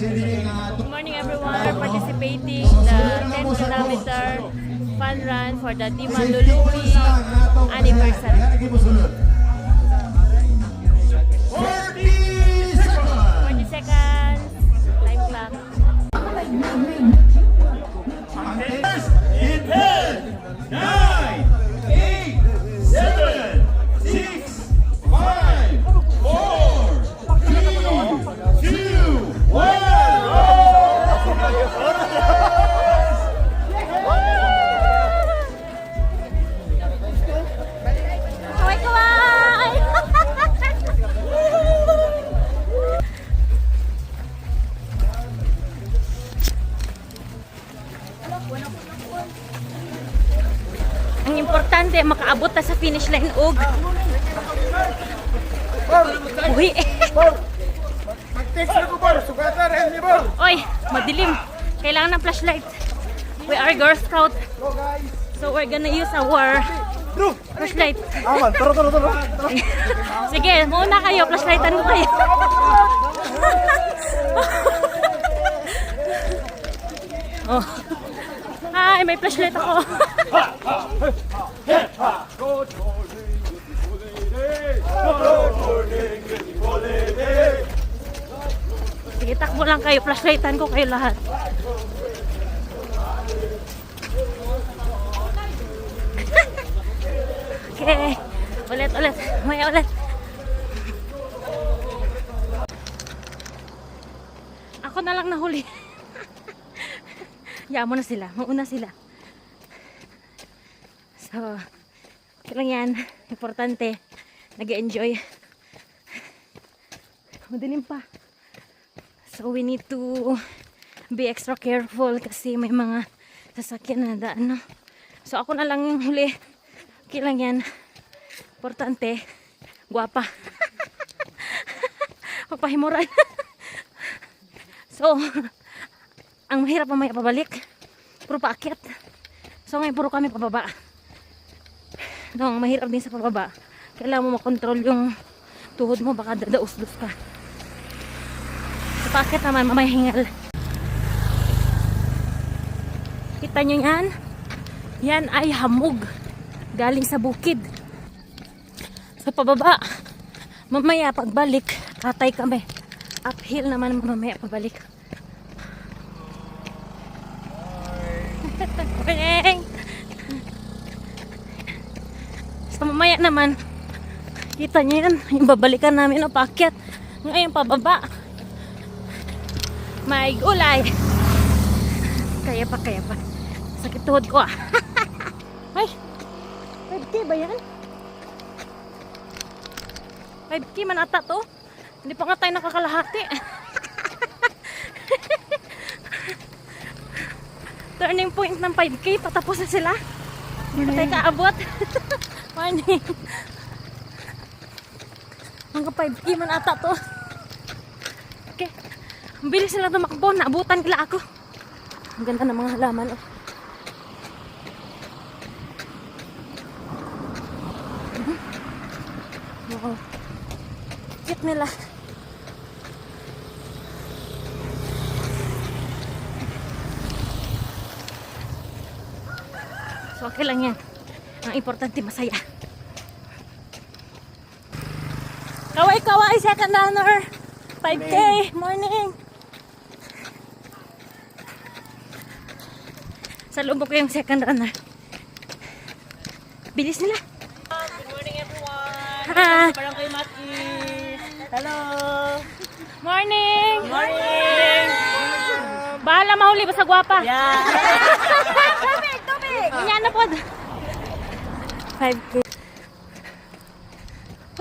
Good morning everyone, participating the 10-kilometer fun run for the Di Manlulupi anniversary. 40 seconds, time clock. In 10, 9, 8, 7, 6, 5, 4, 3, 2, 1. Kaway-kaway! Ang importante, makaabot ta sa finish line og uwi. Oy, madilim. Kailangan ng flashlight. We are Girl Scout. So we're gonna use our flashlight. Sige, muna kayo. Flashlightan ko kayo. Oh. Ay, may flashlight ako. Sige, takbo lang kayo. Flashlightan ko kayo lahat. Okay. Ulit. May ulit. Ako na lang nahuli. Hayaan mo na sila. Mauna sila. So, okay lang yan. Importante. Nag-enjoy. Madilim pa. So, we need to be extra careful kasi may mga sasakyan na daan, no? So, ako na lang yung huli. Okay lang yan. Importante. Guwapa. Magpahimuran. So, ang mahirap mamaya pabalik. Puro paakyat. So, ngayon puro kami pababa. No, ang mahirap din sa pababa. Kailangan mo makontrol yung tuhod mo. Baka dadaus-dus ka. Sa paakyat naman, mamaya hingal. Kita nyo yan? Yan ay hamog. Galing sa bukid. Sa pababa. Mamaya pagbalik, atay kami. Uphill naman mamaya pabalik. Morning! So mamaya naman, kita nyo yan, yung babalikan namin o paakyat. Ngayon pababa. May gulay. Kaya pa. Sakit tuhod ko ah. Ay! 5K ba yan? 5K man ata to. Hindi pa nga tayo nakakalahati. Turning point ng 5K. Patapos na sila. Hindi tayo kaabot. Morning. Hanggang 5K man ata to. Okay. Ang bilis sila tumakbo. Naabutan nila ako. Ang ganda ng mga halaman. Oh. Wow. Cute nila. So okay lang yan. Ang importante masaya. Kaway-kaway second runner. 5K. Morning. Sa loob ko yung second runner. Bilis nila. Good morning everyone. Ha. Parang kay Maki. Hello. Morning. Morning. Bahala mahuli ba sa gwapa? Yeah. Tubig. Ganyan na po. 5K.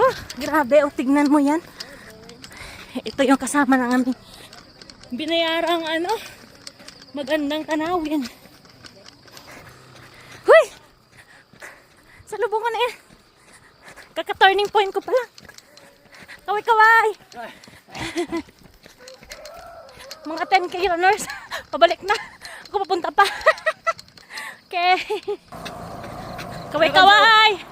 Oh, grabe. O, tignan mo yan. Ito yung kasama ng aming binayarang magandang tanawin. Huy! Sa lubungan na yan. Kaka-turning point ko pala. Kaway-kaway! Mga 10K runners. Pabalik na. Ako papunta pa. Okay. Kaway-kaway!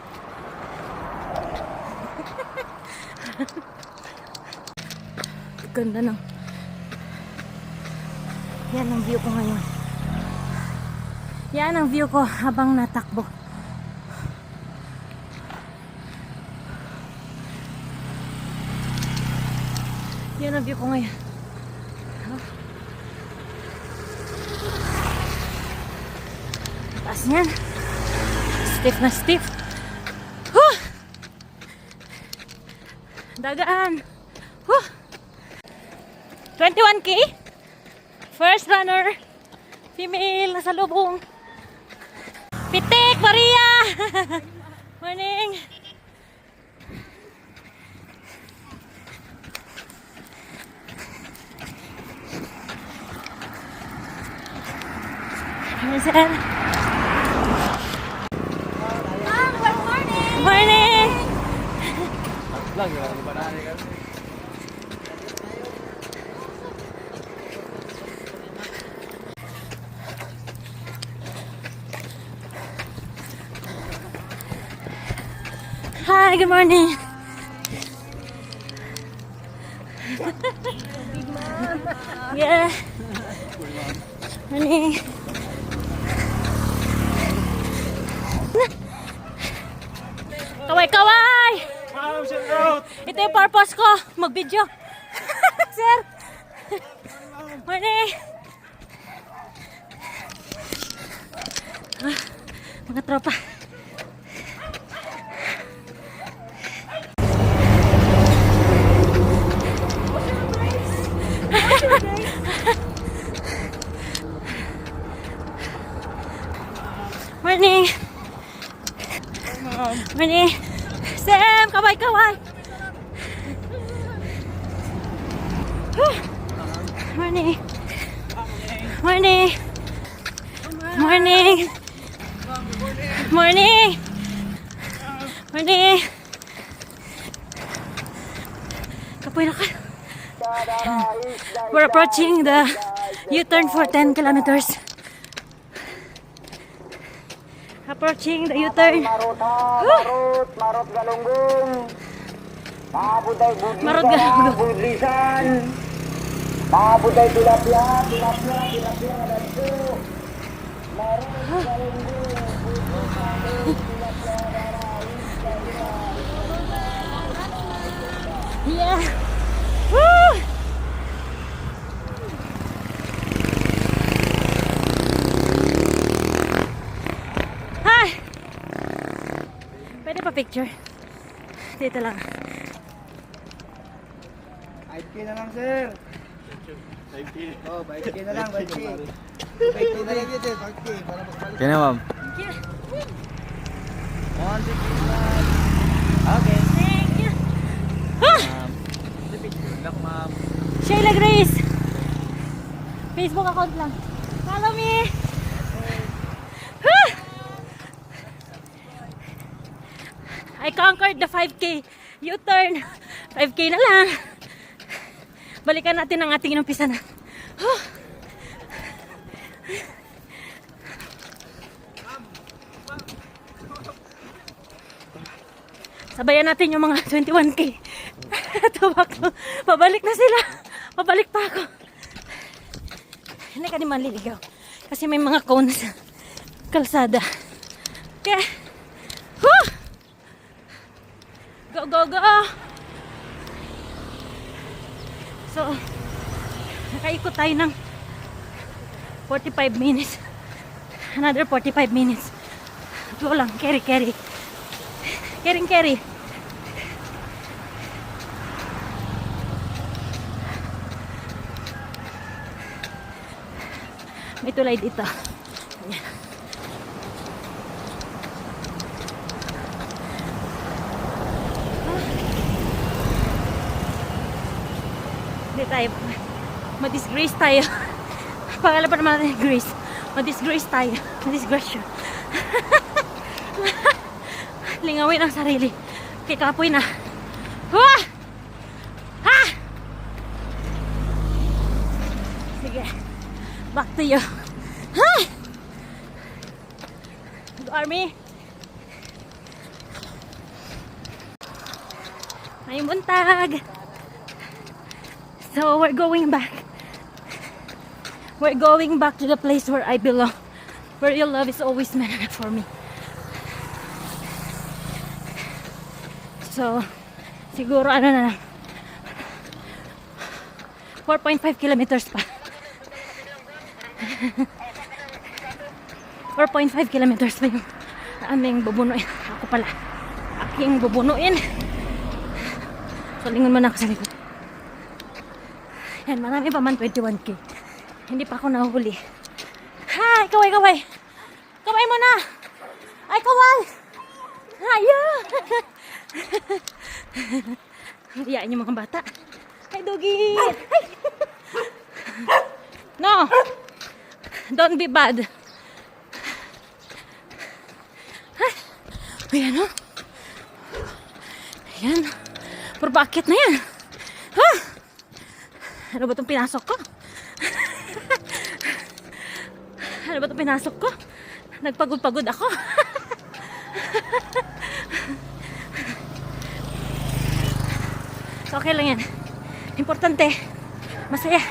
Ganda ng Yan ang view ko ngayon. Yan ang view ko habang natakbo. Yan ang view ko ngayon. Taas niyan. Stiff na stiff. Huh! Dagaan. Huh! 21K. First runner. Female. Nasa lubong. Pitik! Maria! Morning! Hazel. Good morning! Morning! Hi, good morning. Yeah. Morning. Kaway-kaway! Ito yung purpose ko, mag-video. Sir! Morning! Mga tropa. Morning! Morning! Sam! Kaway-kaway! Morning! Morning! Morning! Morning! Morning! Kapoy na ka. We're approaching the U-turn for 10 kilometers. Approaching the U-turn. Marot galunggong. Mabuday Marot galunggong. budlisan. Mabuday tilapia ganito. Marot galunggong. Yeah. Woo! Hi. Pwede pa picture? Dito lang. 5K na lang, sir. 5K. Oh, 5K na lang, 5K. 5K na lang yun, 5K. Para makabalik. Kaya na, ma'am. Thank you. 1, 2, 3, okay. Thank you. Ah! Ma'am. Sheila Grace. Facebook account lang. Follow me. Ah! I conquered the 5K. U-turn. 5K na lang. Balikan natin ang ating inumpisa na. Oh. Sabayan natin yung mga 21K. Tubak. Pabalik na sila. Pabalik pa ako. Hindi ka di maliligaw. Kasi may mga cones sa kalsada. Okay. Whew! Go, go, go! So, nakaikot tayo ng 45 minutes. Another 45 minutes. Go lang. Carry, carry. Carry, carry. May tulay dito. Ayan. Hindi tayo. Ma-disgrace tayo. Pangalan pa naman natin, Grace. Ma-disgrace tayo. Ma-disgrace siya. Lingawin ang sarili. Okay, kapoy na. Wah! Ha! Sige. Back to you. Ha! Go, Army. May buntag. So, we're going back. We're going back to the place where I belong. Where your love is always meant for me. So, siguro ano na lang. 4.5 kilometers pa. 4.5 kilometers pa yung aming bubunuin. Ako pala. Aking bubunuin. So, lingon mo na ako sa likod. Yan, marami pa man 21K. Hindi pa ako nahuli. Hi! Kaway, kaway! Kaway mo na! Ay, kaway! Ayun! Iyain yung mga bata. Hi, Doggy! Hi! No! Don't be bad. Ayan, oh. Ayan. Puro bakit na yan. Ha? Ano ba itong pinasok ko? Ano ba itong pinasok ko? Nagpagod-pagod ako. So, okay lang yan. Importante, masaya.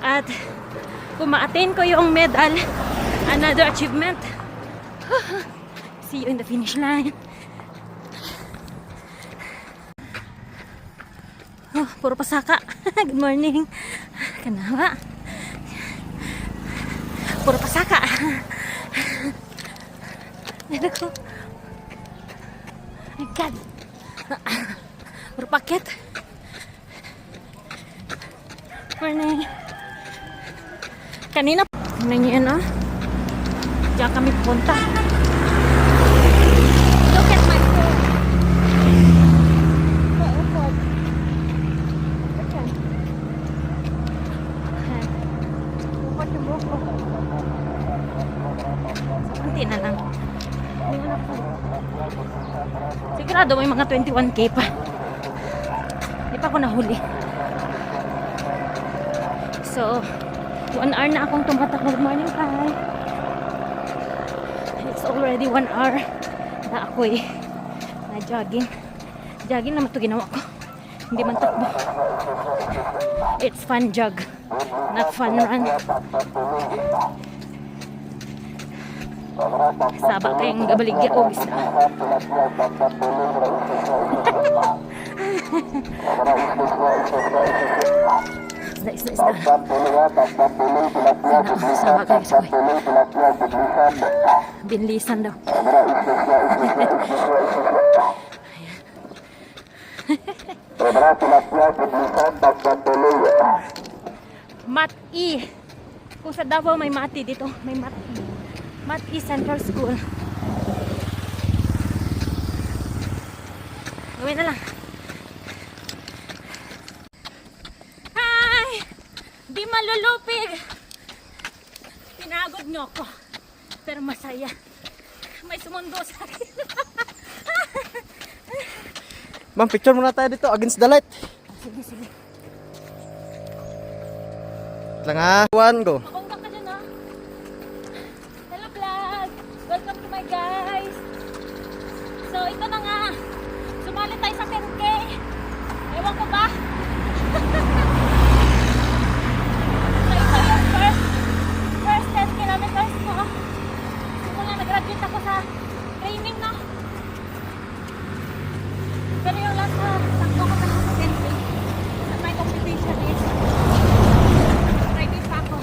At kung ma-attain ko yung medal, another achievement. See you in the finish line. Oh, puro pasaka. Good morning. Kanawa. Puro pasaka. Yan ako. My God. Puro paket. Morning. Kanina, tingnan niyo yan, oh. Diyan kami pupunta. Look at my phone. Maupod. Ayan. Ayan. Upod yung buhok ko. So, kunti na lang. Hindi mo na ako. Sigurado may mga 21K pa. Hindi pa ako nahuli. So, 1 hour na akong tumatakbo. Good morning, Kai. It's already 1 hour na ako'y na-jogging. Jogging naman ito ginawa ko. Hindi man takbo. It's fun jog, not fun run. Saba kayong gabaligya o isa. Isda. Saba kayo sa koy. Binlisan daw. Mat-I. Kung sa Davao may Mati, dito may Mat-I. Mat-I Central School. Gawin na lang. Hi! Di malulupig. Pinagod nyo ako. Pero masaya. May sumundo sa akin. Ma'am, picture muna tayo dito against the light. Sige. Lang ha. One, go. Makunggak ka dyan, ha? Hello, vlog! Welcome to my guys! So, ito na nga. Sumali tayo sa 10K. Ewan ko ba? So, ito yung first 10 kilometers ko. Simula nag-graduate ako sa training, no? Pero yung last takbo ko na sa 10K. At my competition is private pa ako.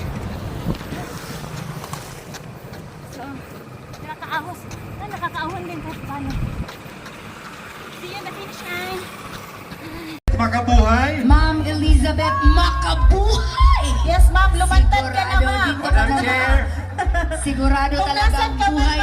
So, nakakaahos. Nakakaahon din kahit paano. See you in the finish line. Makabuhay. Ma'am Elizabeth Makabuhay! Yes, ma'am. Lumantad ka na, Sigurado ma'am. din talagang, sigurado talagang buhay